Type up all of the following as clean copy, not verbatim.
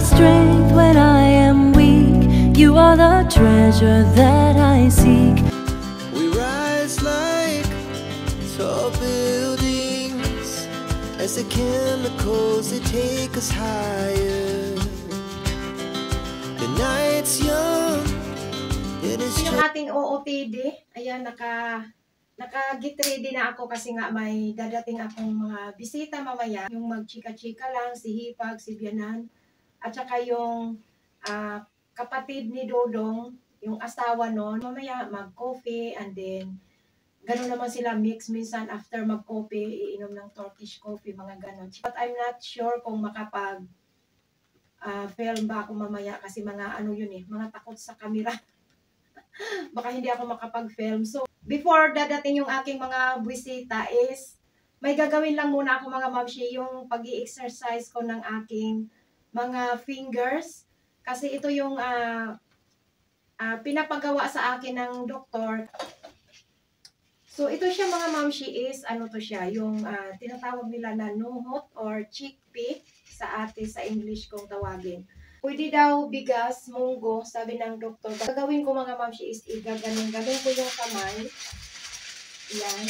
strength when I am weak. You are the treasure that I seek. We rise like tall buildings as the chemicals they take us higher. The night's young, it is Yung ating OOTD, ayan, naka-get ready na ako kasi nga may dadating akong mga bisita mamaya. Yung magchika-chika lang, si Hipag, si Bianan, at saka yung kapatid ni Dodong, yung asawa nun. Mamaya mag-coffee and then ganun naman sila mix. Minsan after mag-coffee, iinom ng Turkish coffee, mga ganun. But I'm not sure kung makapag film ba ako mamaya kasi mga ano yun mga takot sa camera. Baka hindi ako makapag-film. So, before dadating yung aking mga bisita is, may gagawin lang muna ako mga mamshi, yung pag-i-exercise ko ng aking mga fingers. Kasi ito yung pinapagawa sa akin ng doktor. So, ito siya mga mamshi is, ano to siya, yung tinatawag nila na nuhot or chickpea sa English kung tawagin. Pwede daw bigas, munggo, sabi ng doktor. Gagawin ko mga mamshi is igaganon ko yung kamay. Yan.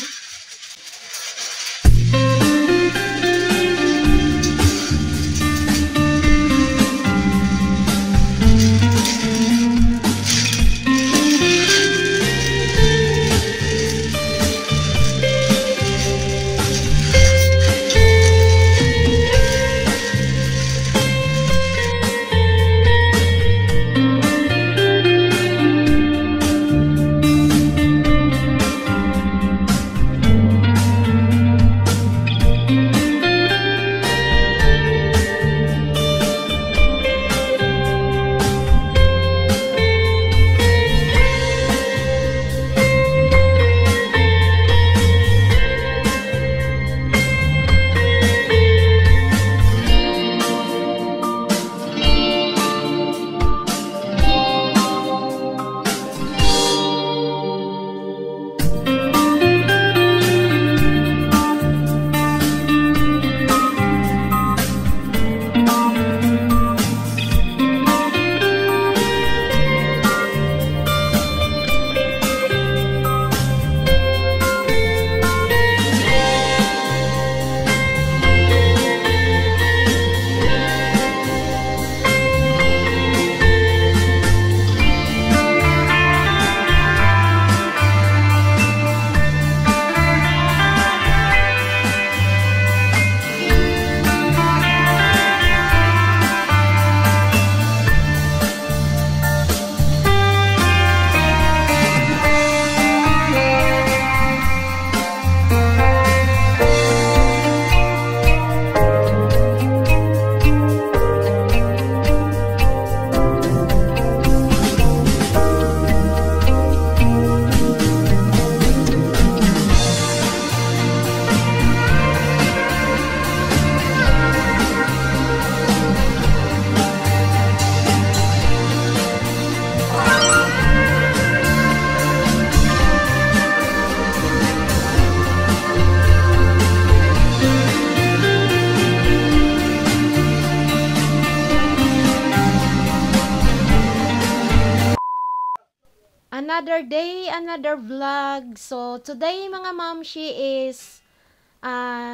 Another day, another vlog. So, today mga mamshi is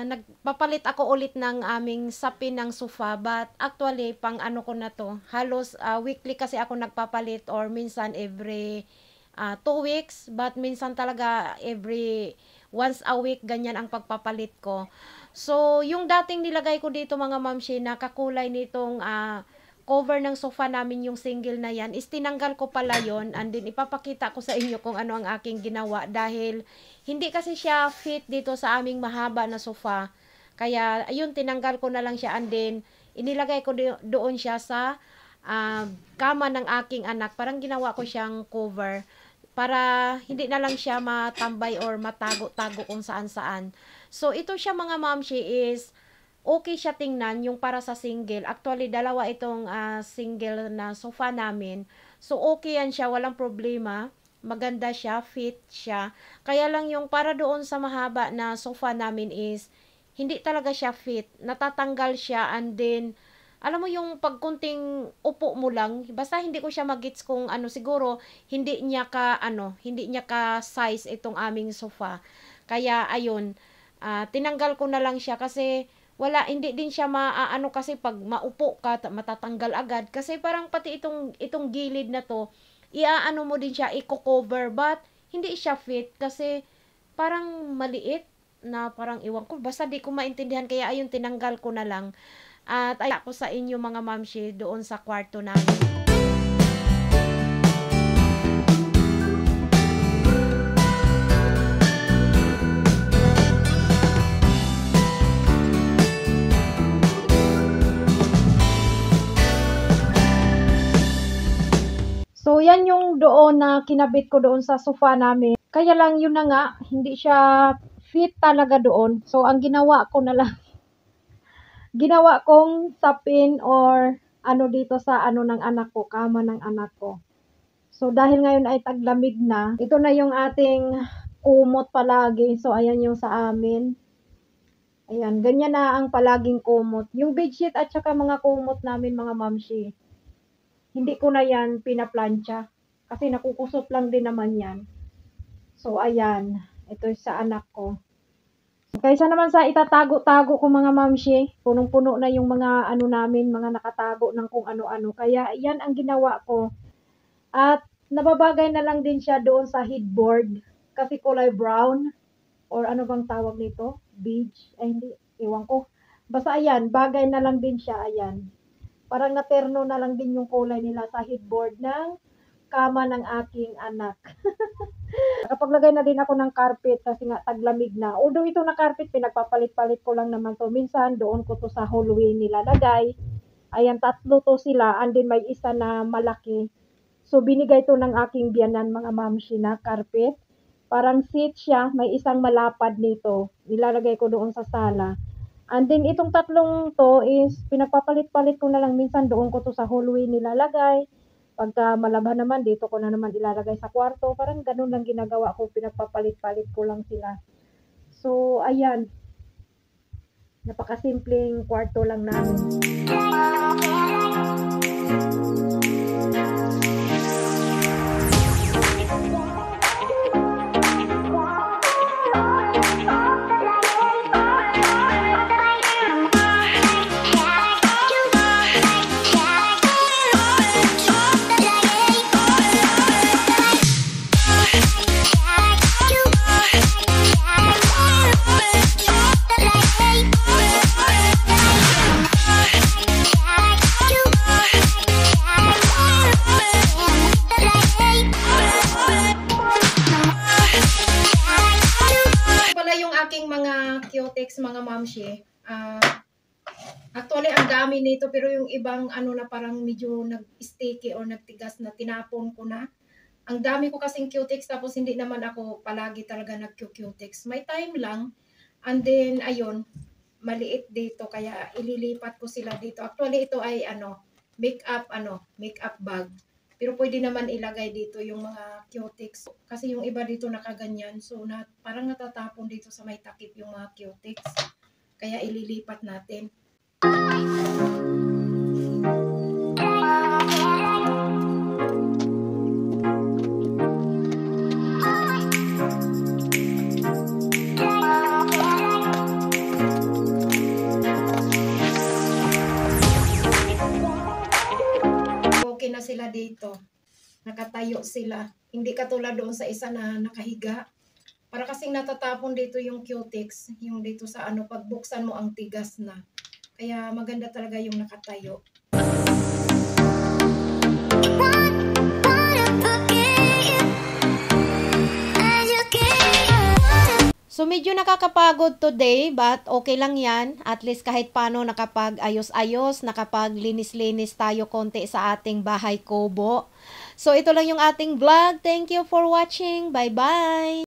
nagpapalit ako ulit ng aming sapin ng sofa. But actually, pang ano ko na to. Halos weekly kasi ako nagpapalit or minsan every 2 weeks. But minsan talaga every once a week, ganyan ang pagpapalit ko. So, yung dating nilagay ko dito mga mamshi na kakulay nitong cover ng sofa namin, yung single na yan, is tinanggal ko pala yon, and then ipapakita ko sa inyo kung ano ang aking ginawa dahil hindi kasi siya fit dito sa aming mahaba na sofa. Kaya ayun, tinanggal ko na lang siya and then inilagay ko doon siya sa kama ng aking anak. Parang ginawa ko siyang cover para hindi na lang siya matambay or matago-tago kung saan-saan. So ito siya mga mamshi is okay siya tingnan, yung para sa single. Actually, dalawa itong single na sofa namin. So, okay yan siya, walang problema. Maganda siya, fit siya. Kaya lang yung para doon sa mahaba na sofa namin is, hindi talaga siya fit. Natatanggal siya and then, alam mo yung pagkunting upo mo lang, basta hindi ko siya magets kung ano, siguro hindi niya ka size itong aming sofa. Kaya ayun, tinanggal ko na lang siya kasi hindi din siya maaano kasi pag maupo ka matatanggal agad kasi parang pati itong gilid na to iaano mo din siya i-cover but hindi siya fit kasi parang maliit na parang iwan ko basta di ko maintindihan kaya ayun tinanggal ko na lang at ay ako sa inyo mga mamshi doon sa kwarto namin. So, yan yung doon na kinabit ko doon sa sofa namin. Kaya lang yun na nga, hindi siya fit talaga doon. So, ang ginawa ko na lang, ginawa kong sapin or ano dito sa ano ng anak ko, kama ng anak ko. So, dahil ngayon ay taglamig na, ito na yung ating kumot palagi. So, ayan yung sa amin. Ayan, ganyan na ang palaging kumot. Yung bedsheet at saka mga kumot namin mga mamshi. Hindi ko na yan pinaplansya. Kasi nakukusot lang din naman yan. So, ayan. Ito sa anak ko. Kaysa naman sa itatago-tago ko mga mamshi, punong-puno na yung mga ano namin, mga nakatago ng kung ano-ano. Kaya, yan ang ginawa ko. At, nababagay na lang din siya doon sa headboard. Kasi kulay brown. Or ano bang tawag nito? Beige. Ay, hindi. Iwan ko. Basta, ayan. Bagay na lang din siya. Ayan. Parang naterno na lang din yung kulay nila sa headboard ng kama ng aking anak. Nakapaglagay na din ako ng carpet kasi nga taglamig na. Although ito na carpet, pinagpapalit-palit ko lang naman to. Minsan doon ko to sa hallway nilalagay. Ayan, 3 to sila. And then may isa na malaki. So binigay to ng aking biyanan mga mamshi na carpet. Parang seat siya. May isang malapad nito. Nilalagay ko doon sa sala. And then, itong 3 to is, pinagpapalit-palit ko na lang. Minsan, doon ko to sa hallway nilalagay. Pagka malabhan naman, dito ko na naman ilalagay sa kwarto. Parang ganun lang ginagawa ko. Pinagpapalit-palit ko lang sila. So, ayan. Napakasimpleng kwarto lang namin. Mga mamshi, actually ang dami nito pero yung ibang ano na parang medyo nag-sticky or nagtigas na tinapon ko na. Ang dami ko kasing cutex tapos hindi naman ako palagi talaga nag-cutex. May time lang and then ayun, maliit dito kaya ililipat ko sila dito. Actually ito ay makeup bag. Pero pwede naman ilagay dito yung mga cutex. Kasi yung iba dito nakaganyan. So, parang natatapon dito sa may takip yung mga cutex. Kaya ililipat natin. Na sila dito. Nakatayo sila. Hindi katulad doon sa isa na nakahiga. Para kasing natatapon dito yung cutex. Yung dito sa pagbuksan mo ang tigas na. Kaya maganda talaga yung nakatayo. So medyo nakakapagod today but okay lang yan. At least kahit paano nakapag-ayos-ayos, nakapag-linis-linis tayo konti sa ating bahay kubo. So ito lang yung ating vlog. Thank you for watching. Bye-bye!